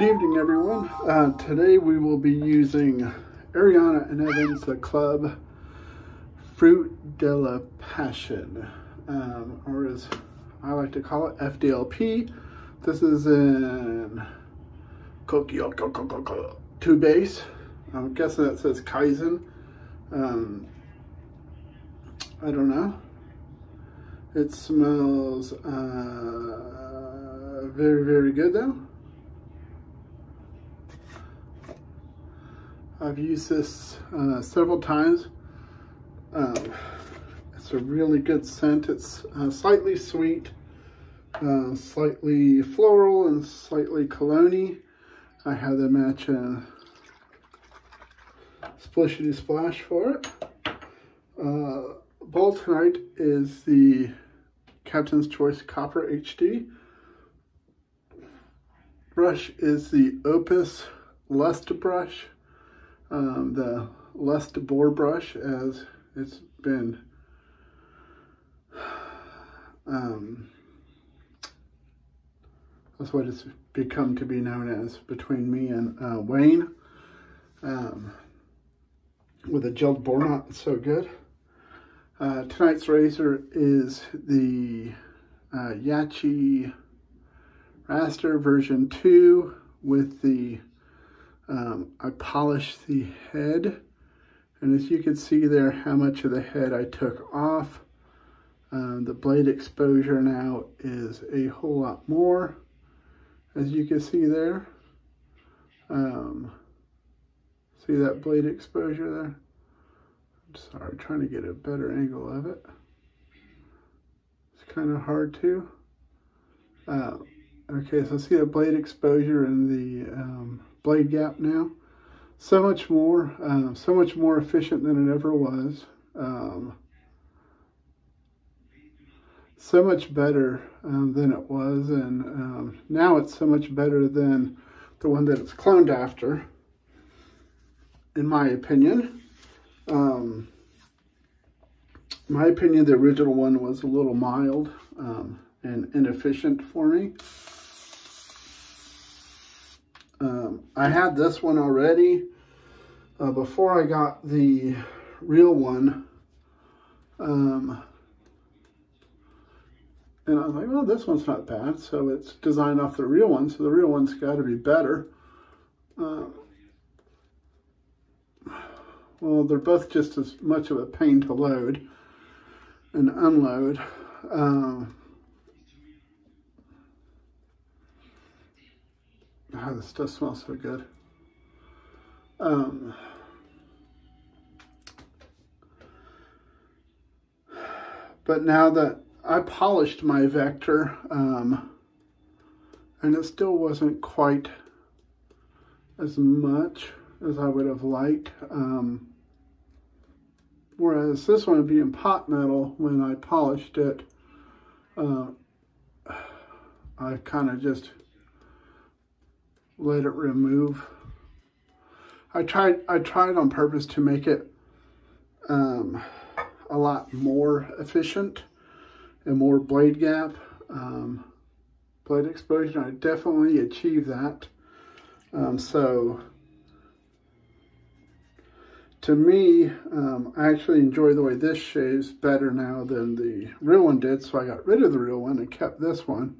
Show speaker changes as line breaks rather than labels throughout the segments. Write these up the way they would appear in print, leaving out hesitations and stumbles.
Good evening, everyone. Today we will be using Ariana and Evans, the Club Fruit de la Passion, or as I like to call it, FDLP. This is in Kokyo 2 base. I'm guessing that says Kaizen. I don't know. It smells very, very good though. I've used this several times. It's a really good scent. It's slightly sweet, slightly floral, and slightly cologne-y. I have the matching Splishity Splash for it. Bowl tonight is the Captain's Choice Copper HD. Brush is the Opus Lust brush. The Lust Boar brush, as it's been that's what it's become to be known as between me and Wayne. With a gelled boar knot, it's so good. Tonight's razor is the Yachi Raster version 2 with the I polished the head, and as you can see there how much of the head I took off. The blade exposure now is a whole lot more, as you can see there. See that blade exposure there? I'm sorry, trying to get a better angle of it. It's kind of hard to. Okay, so see the blade exposure and the blade gap now. So much more efficient than it ever was. So much better than it was, and now it's so much better than the one that it's cloned after, in my opinion. My opinion, the original one was a little mild and inefficient for me. I had this one already before I got the real one, and I was like, well, this one's not bad. So it's designed off the real one, so the real one's got to be better. Well, they're both just as much of a pain to load and unload. This does smell so good. But now that I polished my Vector, and it still wasn't quite as much as I would have liked. Whereas this one being pot metal, when I polished it, I kind of just let it remove. I tried on purpose to make it a lot more efficient and more blade gap, blade exposure. I definitely achieved that. So to me, I actually enjoy the way this shaves better now than the real one did. So I got rid of the real one and kept this one.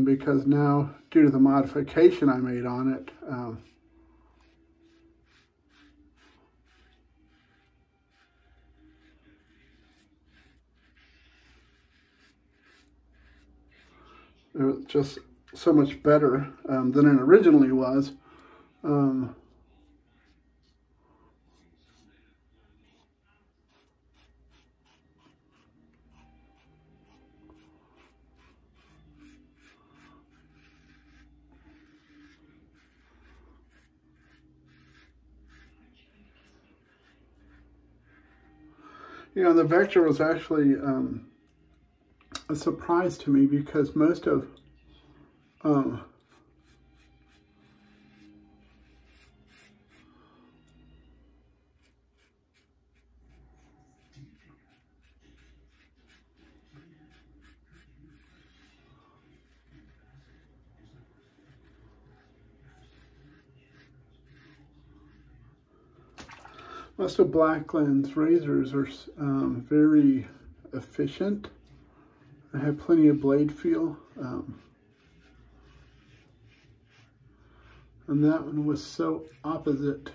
Because now, due to the modification I made on it, it was just so much better than it originally was. You know, the Vector was actually a surprise to me, because most of Most of Blackland's razors are very efficient. I have plenty of blade feel. And that one was so opposite.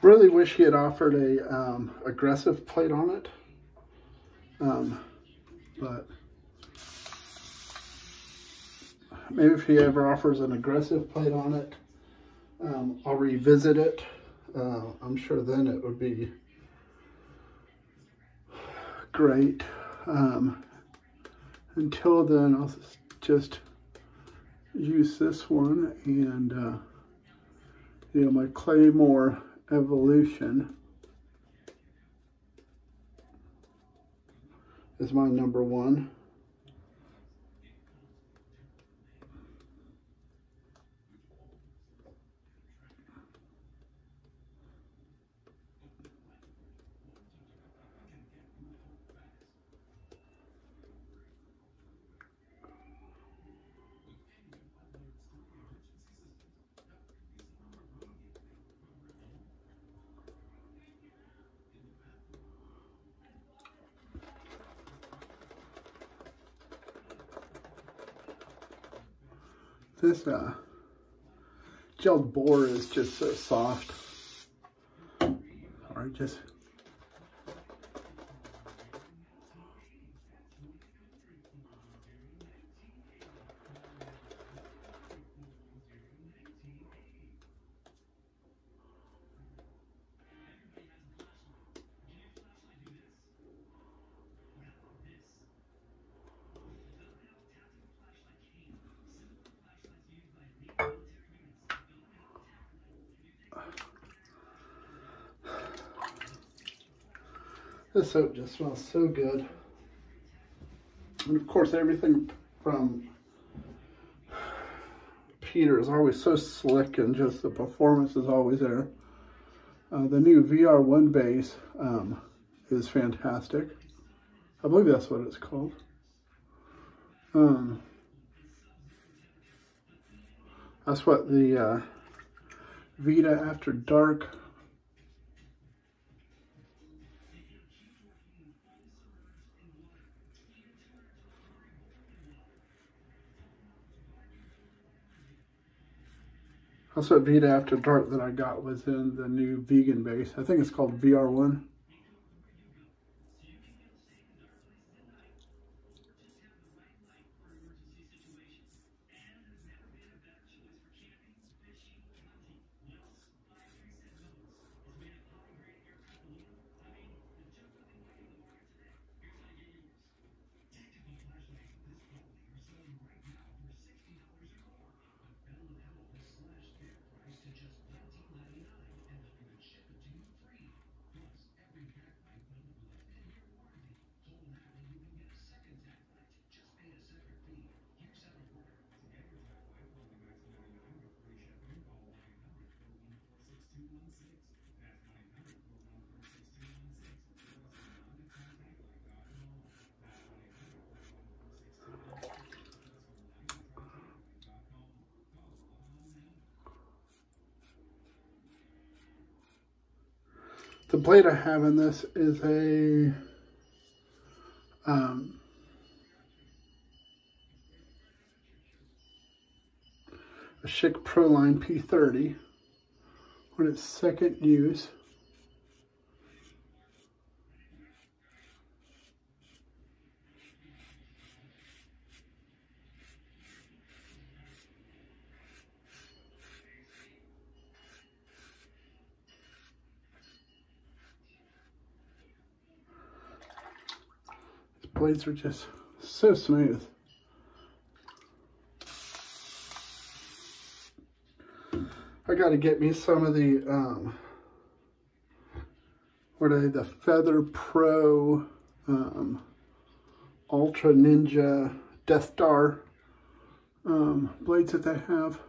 Really wish he had offered a aggressive plate on it. But maybe if he ever offers an aggressive plate on it, I'll revisit it. I'm sure then it would be great. Until then, I'll just use this one and you know, my Claymore Evolution is my number one. This gelled bore is just so soft. Or just this soap just smells so good. And of course, everything from Peter is always so slick, and just the performance is always there. The new VR1 base is fantastic. I believe that's what it's called. That's what the Vita After Dark That's what Vita After Dark that I got was in the new vegan base. I think it's called VR1. The blade I have in this is a Schick Proline P30 on its second use. Blades are just so smooth. I got to get me some of the what are they? The Feather Pro Ultra Ninja Death Star blades that they have.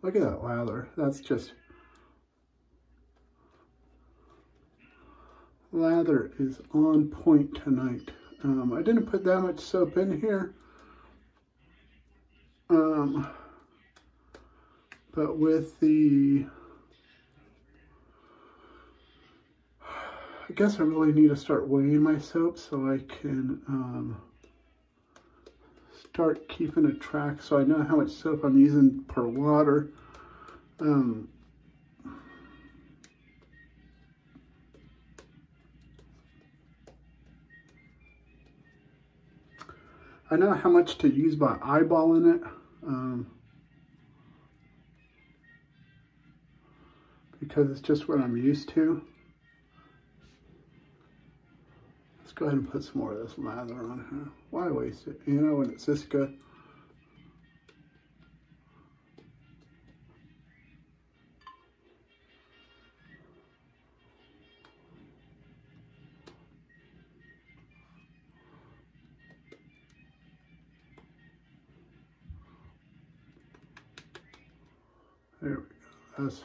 Look at that lather. That's just lather is on point tonight. I didn't put that much soap in here, but with the I guess I really need to start weighing my soap so I can start keeping a track so I know how much soap I'm using per water. I know how much to use by eyeballing it. Because it's just what I'm used to. Let's go ahead and put some more of this lather on here. Why waste it? You know, when it's this good. There we go. That's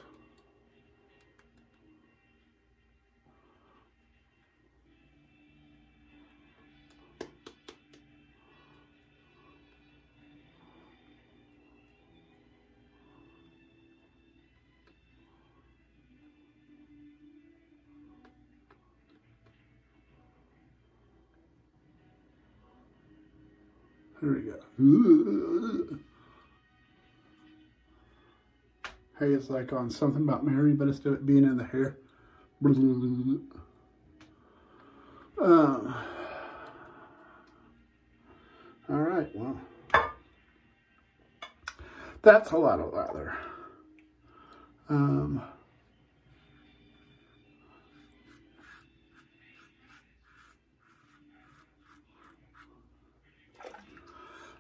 there we go. Hey, it's like on Something About Mary, but instead of being in the hair. All right, well, that's a lot of lather.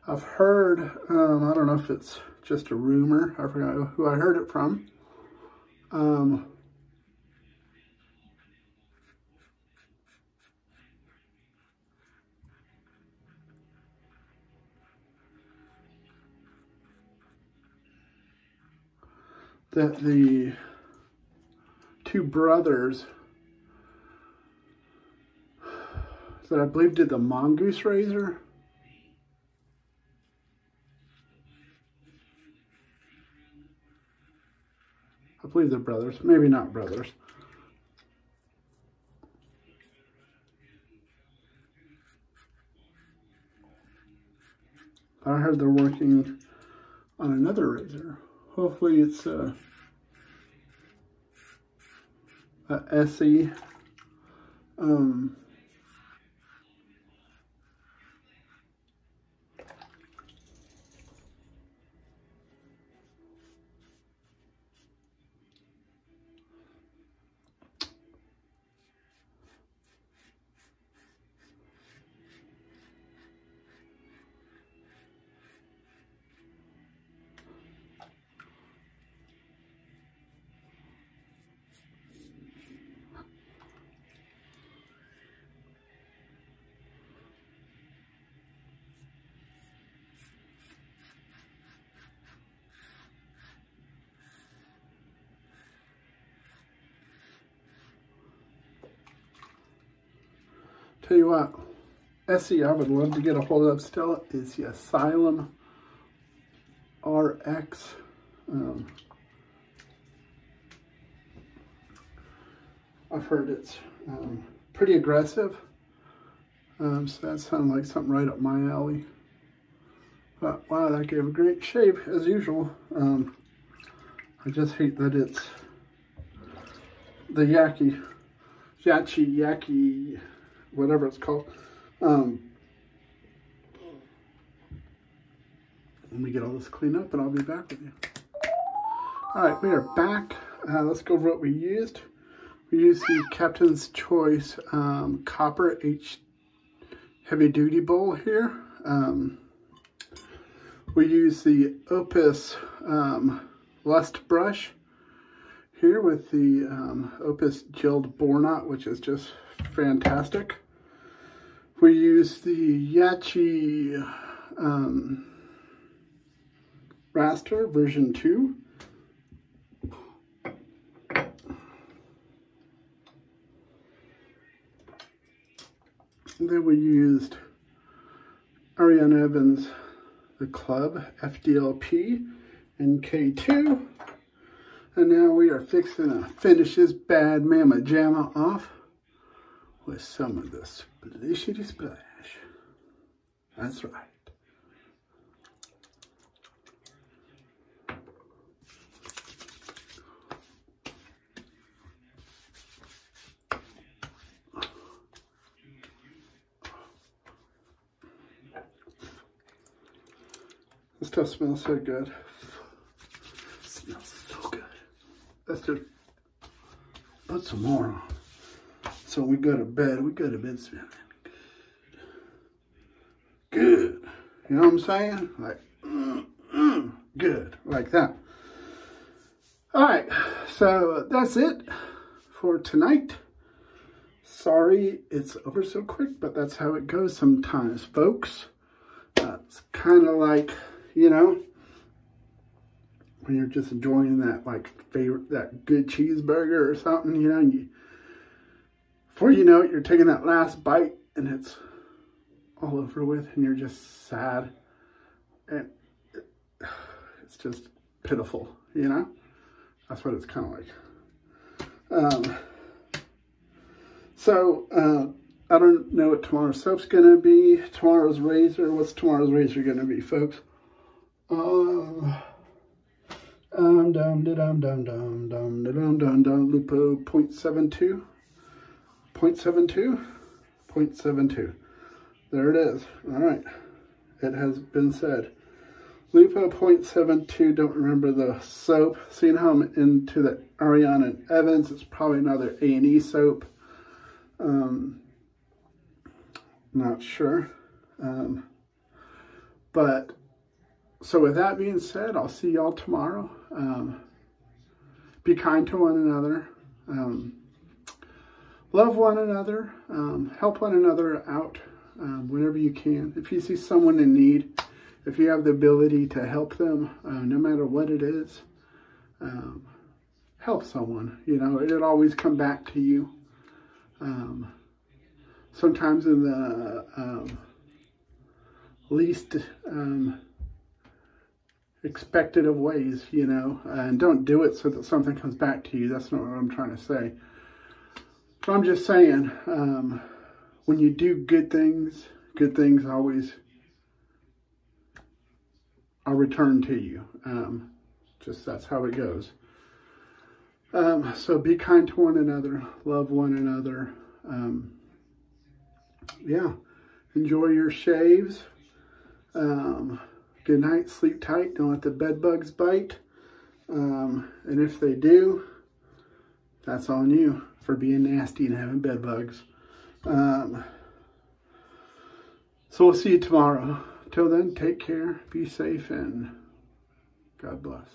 I've heard, I don't know if it's just a rumor, I forgot who I heard it from, that the two brothers that I believe did the mongoose razor, I believe they're brothers, maybe not brothers. I heard they're working on another razor. Hopefully it's a SE. Tell you what, SE I would love to get a hold of still is the Asylum RX. I've heard it's pretty aggressive, so that sounded like something right up my alley. But wow, that gave a great shave as usual. I just hate that it's the yaki, whatever it's called. Let me get all this cleaned up and I'll be back with you. All right, we are back. Let's go over what we used. We used the Captain's Choice Copper H Heavy Duty Bowl here. We used the Opus Lust Brush here with the Opus Gelled Bore Knot, which is just fantastic. We used the Yachi Raster version 2. And then we used Ariane Evans, the Club FDLP and K2. And now we are fixing to finish this bad mamma jamma off with some of the splishity splash. That's right. This stuff smells so good. It smells so good. Let's just put some more on. So we go to bed smelling good. You know what I'm saying? Like, good, like that. All right, so that's it for tonight. Sorry it's over so quick, but that's how it goes sometimes, folks. It's kind of like, you know, when you're just enjoying that, like, that good cheeseburger or something, you know, and before you know it, you're taking that last bite and it's all over with and you're just sad. And it's just pitiful, you know? That's what it's kind of like. I don't know what tomorrow's soap's going to be. Tomorrow's razor. What's tomorrow's razor going to be, folks? Lupo 0.72. 0.72. There it is. All right. It has been said. Lupo 0.72. Don't remember the soap. Seeing how I'm into the Ariana and Evans, it's probably another A&E soap. Not sure. But so with that being said, I'll see y'all tomorrow. Be kind to one another. Love one another. Help one another out whenever you can. If you see someone in need, if you have the ability to help them, no matter what it is, help someone. You know, it'll always come back to you. Sometimes in the least expected of ways, you know, and don't do it so that something comes back to you. That's not what I'm trying to say. But I'm just saying, when you do good things always are returned to you. Just that's how it goes. So be kind to one another, love one another. Yeah, enjoy your shaves. Good night, sleep tight, don't let the bed bugs bite. And if they do, that's on you for being nasty and having bed bugs. So we'll see you tomorrow. Till then, take care, be safe, and God bless.